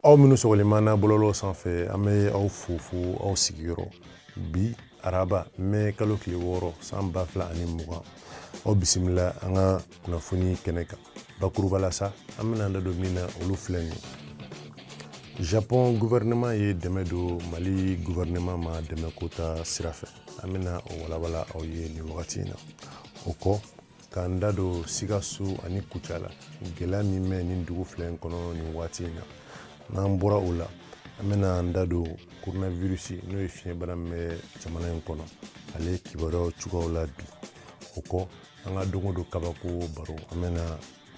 Aw minnu sɔgɔlenman na bɔlɔlɔ sanfɛ an bɛ aw fo aw sigiyɔrɔ bi araba mai kalo tile 6 san 2020 aw bisimila an ka kunnafoni kɛnɛ kan bakuruba la sa an bɛna an da don min na olu filɛ ni Japon gouvernement ye dɛmɛ don Mali gouvernement ma dɛmɛ ko ta sira fɛ an bɛna o walawala aw ye ni wagati in na o kɔ k'an da don Sikaso ani Kucala gɛlɛya min bɛ nin dugu filɛ in kɔnɔ nin wagati in na n'an bɔra o la an bɛna an da don coronavirus n'o ye fiɲɛbana min bɛ jamana in kɔnɔ ale kibaruyaw cogoyaw la bi o kɔ an ka don o don kabako baro an bɛna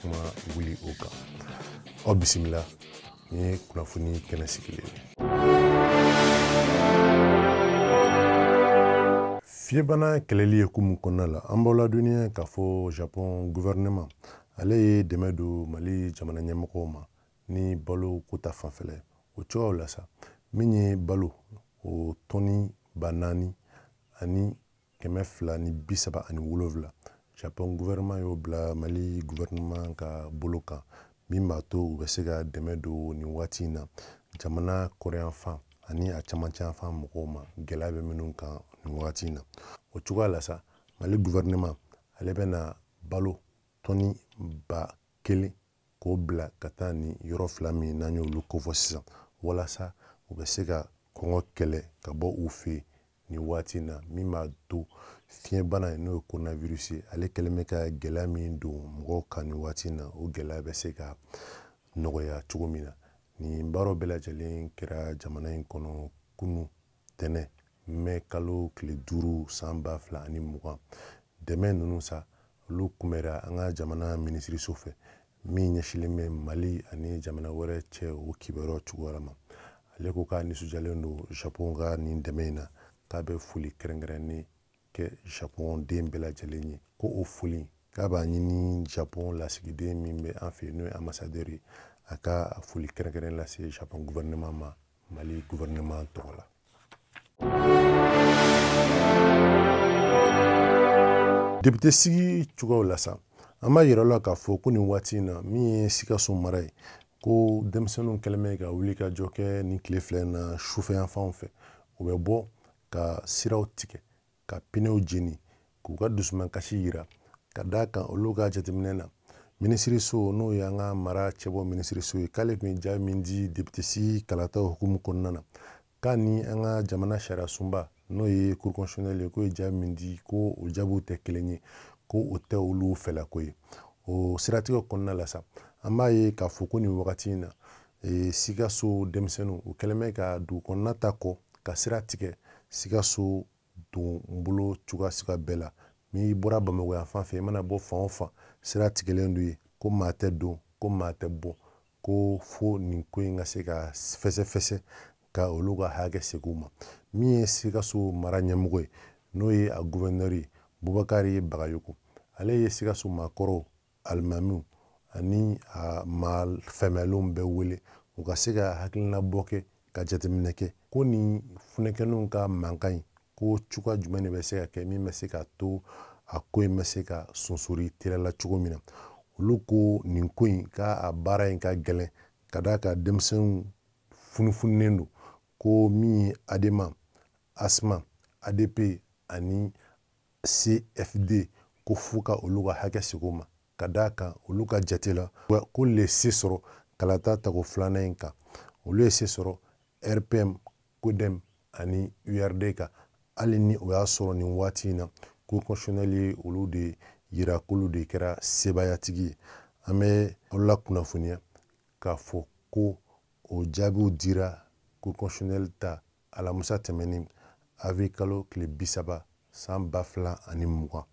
kuma wuli o kan aw bisimila ni ye kunnafoni kɛnɛ sigilen ye fiɲɛbana kɛlɛli ye kumu kɔnɔna la an b'aw ladɔnniya k'a fɔ Japon gouvernement ale ye dɛmɛ don Mali jamana ɲɛmɔgɔw ma ni balo ko ta fanfɛla o cogoyaw la sa min ye balo o tɔni 4,000 ani 237 Japon gouvernement y'o bila Mali gouvernement ka bolo kan min b'a to u bɛ se ka dɛmɛ don nin waati in na jamana kɔrɔyanfan ani a camancɛ yanfan mɔgɔw ma gɛlɛya bɛ minnu kan nin waati in na o cogoya la sa Mali gouvernement ale bɛna balo tɔni 1,000 k'o bila ka taa ni yɔrɔ 2 min n'an y'olu kofɔ sisan walasa u bɛ se ka kɔngɔ kɛlɛ ka bɔ u fɛ nin waati in na min b'a to fiɲɛbana n'o ye coronavirus ye ale kɛlen bɛ ka gɛlɛya min don mɔgɔw kan nin waati in na o gɛlɛya bɛ se ka nɔgɔya cogo min na nin baaraw bɛɛ lajɛlen kɛra jamana in kɔnɔ kunu tɛnɛ mai kalo tile 5 san 2020 dɛmɛ ninnu sa olu kunbɛra an ka jamana minisiriso fɛ min ɲɛsilen bɛ Mali ani jamana wɛrɛ cɛ o kibaruyaw cogoya ma ale ko k'a nisɔndiyalen don Japon ka nin dɛmɛ in na k'a bɛ foli kɛrɛnkɛrɛnnen kɛ Japon den bɛɛ lajɛlen ye ko o foli k'a b'a ɲini Japon lasigiden min bɛ an fɛ n'o ye ambassadeur ye a ka foli kɛrɛnkɛrɛnnen lase Japon gouvernement ma Mali gouvernement tɔgɔ la député sigi cogoyaw la sa an b'a yira la k'a fɔ ko nin waati in na min ye Sikaso mara ye ko denmisɛnninw kɛlen bɛ ka wuli ka jɔ kɛ nin tile filɛ na sufɛ yanfanw fɛ u bɛ bɔ ka siraw tigɛ ka pinew jeni k'u ka dusumankasi yira ka d'a kan olu ka jateminɛ na minisiriso n'o ye an ka mara cɛbɔ minisiriso ye k'ale tun ye jaabi min di député sigi kalataw hukumu kɔnɔna na k'a ni an ka jamana sariya sunba n'o ye cour constitutionnelle ye k'o ye jaabi min di ko o jaabiw tɛ kelen ye ko o tɛ olu fɛlako ye o siratigɛ kɔnɔna la sa an b'a ye k'a fɔ ko nin wagati in na Sikaso denmisɛnninw u kɛlen bɛ ka dugu kɔnɔna ta kɔ ka sira tigɛ Sikaso don bolo cogoya suguya bɛɛ la n'i bɔra Bamakɔ yan fan fɛ i mana bɔ fan o fan sira tigɛlen don ye ko maa tɛ don ko maa tɛ bɔ ko fo nin ko in ka se ka fɛsɛfɛsɛ ka olu ka hakɛ segin u ma min ye Sikaso mara ɲɛmɔgɔ ye n'o ye a gouverneur ye Bubakari Bagayoko ale ye Sikaso maakɔrɔw alimamiw ani a fɛmɛlenw bɛɛ wele u ka se ka hakilinabɔ kɛ ka jateminɛ kɛ ko nin funɛkɛninw ka mankan in ko cogoya jumɛn de bɛ se ka kɛ min bɛ se ka to a ko in bɛ se ka sonsori teliya la cogo min na olu ko nin ko in k'a baara in ka gɛlɛn ka d'a kan denmisɛnninw funufununen don ko min ye ADEMA, ASMA, ADP ani CFD ko f'u ka olu ka hakɛ segin u ma ka d'a kan olu ka jate la ko le se sɔrɔ kalata tako 2nan in kan olu ye se sɔrɔ RPM, CODEM ani URD kan hali ni o y'a sɔrɔ nin waati in na cour constitutionnelle ye olu de yira k'olu de kɛra sebayatigi ye an bɛ aw la kunnafoniya k'a fɔ ko o jaabiw dira cour constitutionnelle ta alamisa tɛmɛnen avril kalo tile 30 san 2020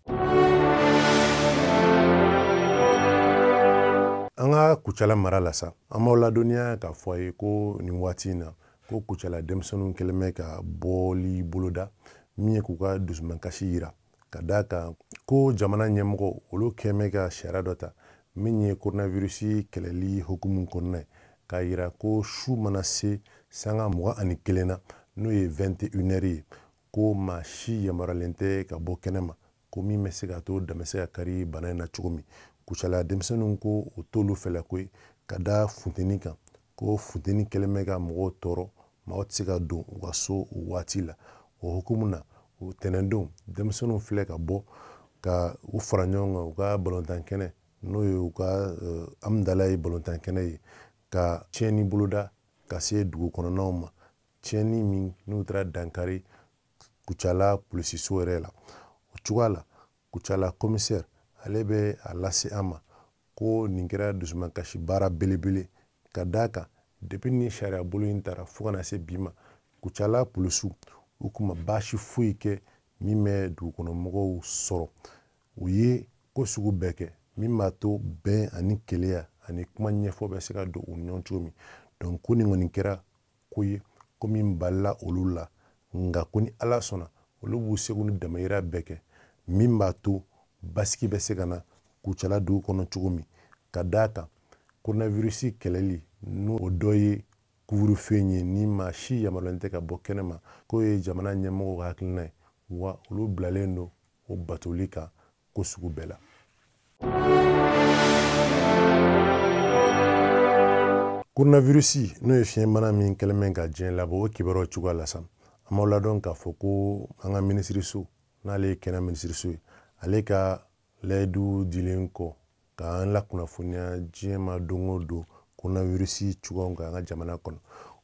an ka Kucala mara la sa an b'aw ladɔnniya k'a fɔ a ye ko nin waati in na ko Kucala denmisɛnninw kɛlen bɛ ka bɔli boloda min ye k'u ka dusumankasi yira ka d'a kan ko jamana ɲɛmɔgɔ olu kɛlen bɛ ka sariya dɔ ta min ye coronavirus kɛlɛli hukumu kɔnɔna ye k'a yira ko su mana se sanga 21 na n'o ye 21h ye ko maa si yamaruyalen tɛ ka bɔ kɛnɛma ko min bɛ se ka to dama se ka kari bana in na cogo min Kucala denmisɛnninw ko o t'olu fɛla ko ye ka da funteni kan ko funteni kɛlen bɛ ka mɔgɔw tɔɔrɔ maaw tɛ se ka don u ka so o waati la. O hukumu na o tɛnɛndon denmisɛnninw filɛ ka bɔ ka u fara ɲɔgɔn kan u ka balontan kɛnɛ n'o ye u ka Amdala ye balontan kɛnɛ ye ka tiɲɛni boloda ka se dugu kɔnɔnaw ma, tiɲɛni min n'u taara dankari Kucala polisiso yɛrɛ la. O cogoya la Kucala commissaire ale bɛ a lase an ma ko nin kɛra dusumakasi baara belebele ka d'a kan depuis ni sariya bolo in taara fo kana se bi ma Kucala polisiw u kun ma baasi foyi kɛ min bɛ dugukɔnɔmɔgɔw sɔrɔ. U ye ko sugu bɛɛ kɛ min b'a to bɛn ani keleya ani kuma ɲɛfɔ bɛ se ka don u ni ɲɔgɔn cogo min. Donc ko nin kɔni kɛra ko ye ko min balila olu la, nka ko ni Ala sɔnna olu b'u seko ni damayira bɛɛ kɛ min b'a to basigi bɛ se ka na Kucala dugu kɔnɔ cogo min. Ka d'a kan coronavirus kɛlɛli n'o dɔ ye couvre-feu ye ni maa si yamaruyalen tɛ ka bɔ kɛnɛma k'o ye jamana ɲɛmɔgɔw ka hakilina ye wa olu bilalen don o batoli kan ko sugu bɛɛ la. Coronavirus n'o ye fiɲɛbana min kɛlen bɛ ka diɲɛ labɔ o kibaruyaw cogoya la sa an b'aw ladɔn k'a fɔ ko an ka minisiriso n'ale ye kɛnɛ minisiriso ye ale ka layidu dilen kɔ k'an lakunnafoniya diɲɛ ma don o don coronavirus cogoyaw kan an ka jamana kɔnɔ.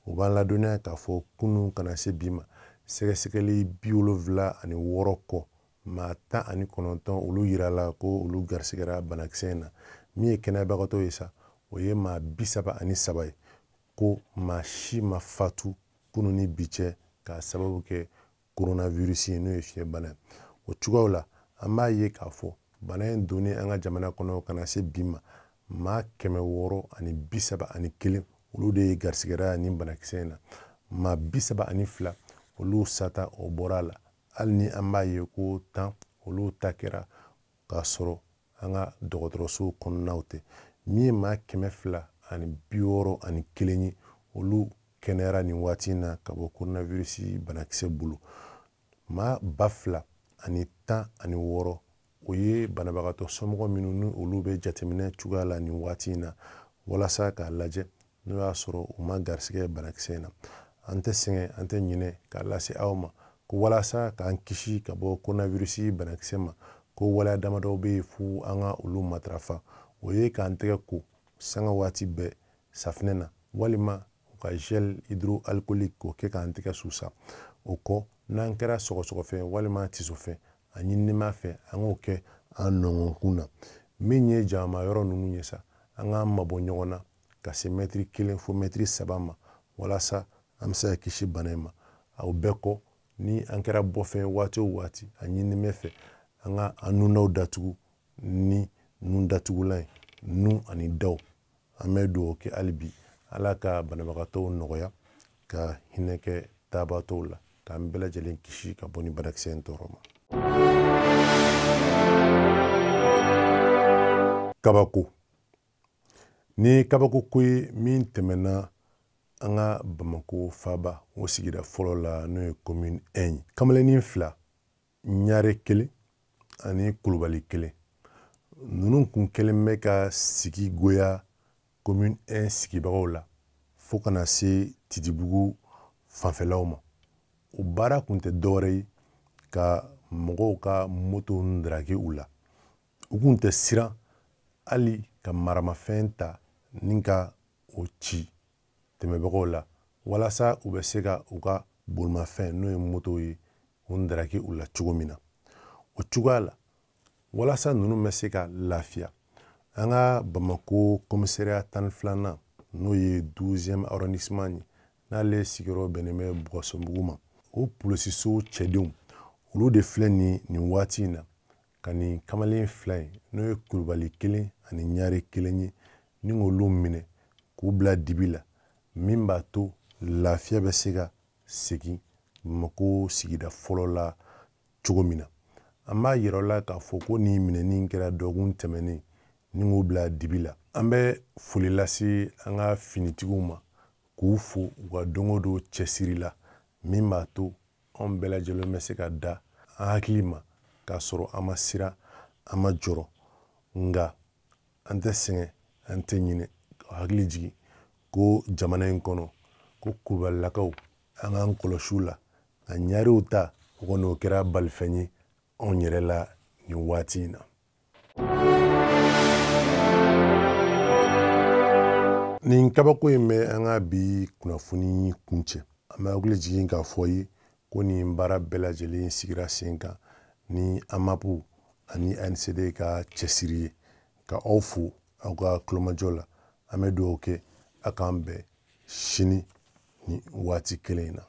O b'an ladɔnniya k'a fɔ kunun kana se bi ma sɛgɛsɛgɛli 76 kɔ maa 19 olu yirala ko olu garisigɛra banakisɛ in na min ye kɛnɛyabagatɔw ye sa o ye maa 33 ye ko maa si ma fatu kunun ni bi cɛ k'a sababu kɛ coronavirus n'o ye fiɲɛbana ye. O cogoyaw la an b'a ye k'a fɔ bana in donnen an ka jamana kɔnɔ kana se bi ma maa 631 olu de ye garisigɛra nin banakisɛ in na. Maa 32 olu sata o bɔra la hali ni an b'a ye ko 10 olu ta kɛra k'a sɔrɔ an ka dɔgɔtɔrɔso kɔnɔnaw tɛ. Min ye maa 261 ye olu kɛnɛyara nin waati in na ka bɔ coronavirus banakisɛ bolo. Maa 2016 o ye banabagatɔ somɔgɔ minnu ni olu bɛ jateminɛ cogoya la nin waati in na walasa k'a lajɛ n'o y'a sɔrɔ u ma garisigɛ banakisɛ in na. An tɛ sɛgɛn an tɛ ɲinɛ k'a lase aw ma ko walasa k'an kisi ka bɔ coronavirus banakisɛ ma ko waleya damadɔ bɛ yen fo an ka olu matarafa. O ye k'an tɛgɛ ko sanga waati bɛɛ safinɛ na walima u ka gel hydroalcoolique k'o kɛ k'an tɛgɛ susa. O kɔ n'an kɛra sɔgɔsɔgɔfɛn walima tisofɛn a ɲinima fɛ an k'o kɛ an nɔngɔnkun na. Min ye jama yɔrɔ ninnu ye sa an k'an mabɔ ɲɔgɔn na ka se mètre 1 fo mètre 3 ma walasa an bɛ se ka kisi bana in ma. Aw bɛɛ kɔ ni an kɛra bɔfɛn waati o waati a ɲinimɛ fɛ an ka an nunaw datugu ni nun datugulan ye nun ani daw. An bɛ dugawu kɛ hali bi Ala ka banabagatɔw nɔgɔya ka hinɛ kɛ taabatɔw la k'an bɛɛ lajɛlen kisi ka bɔ ni banakisɛ in tɔɔrɔ ma. Kabako ni kabako ko ye min tɛmɛna an ka Bamako faaba o sigida fɔlɔ la n'o ye commune 1 ye. Kamalennin 2 Ɲare 1 ani Kulubali 1 ninnu kun kɛlen bɛ ka sigi goya commune 1 sigibagaw la fo kana se Titibugu fanfɛlaw ma. O baara kun tɛ dɔwɛrɛ ye ka mɔgɔw ka moto ndrage u la. U kun tɛ siran hali ka maramafɛn ta ni ka o ci tɛmɛbagaw la walasa u bɛ se ka u ka bolimafɛn n'o ye moto ye o ndrage u la cogo min na. O cogoya la walasa ninnu bɛ se ka lafiya an ka Bamako commissariat 12nan n'o ye 12e arrondissement ye n'ale sigiyɔrɔ bɛnnen bɛ Bɔgɔsɔnbugu ma. O polisiso cɛdenw olu de filɛ nin waati in na ka nin kamalen 2 in n'o ye Kulubali 1 ani Ɲare 1 ye ni k'olu minɛ k'u bila dibi la min b'a to lafiya bɛ se ka segin Bamako sigida fɔlɔ la cogo min na. An b'a yira la k'a fɔ ko nin minɛni kɛra dɔgɔkun tɛmɛnen ni k'u bila dibi la. An bɛ foli lase an ka finitigiw ma k'u fo u ka don o don cɛsiri la min b'a to anw bɛɛ lajɛlen bɛ se ka da an hakili ma k'a sɔrɔ an ma siran an ma jɔrɔ nka an tɛ sɛgɛn an tɛ ɲinɛ ka hakili jigin ko jamana in kɔnɔ ko Kulubalilakaw an k'an kɔlɔsi u la ka ɲariw ta o kɔni o kɛra balifɛn ye anw yɛrɛ la nin waati in na. Nin kabako in bɛ an ka bi kunnafoni kuncɛ. An bɛ hakili jigin k'a fɔ ye ko nin baara bɛɛ lajɛlen sigira sen kan ni AMAPU ani ANCD ka cɛsiri ye ka aw fo aw ka kulomajɔ la. An bɛ dugawu kɛ a k'an bɛn sini ni waati kelen in na.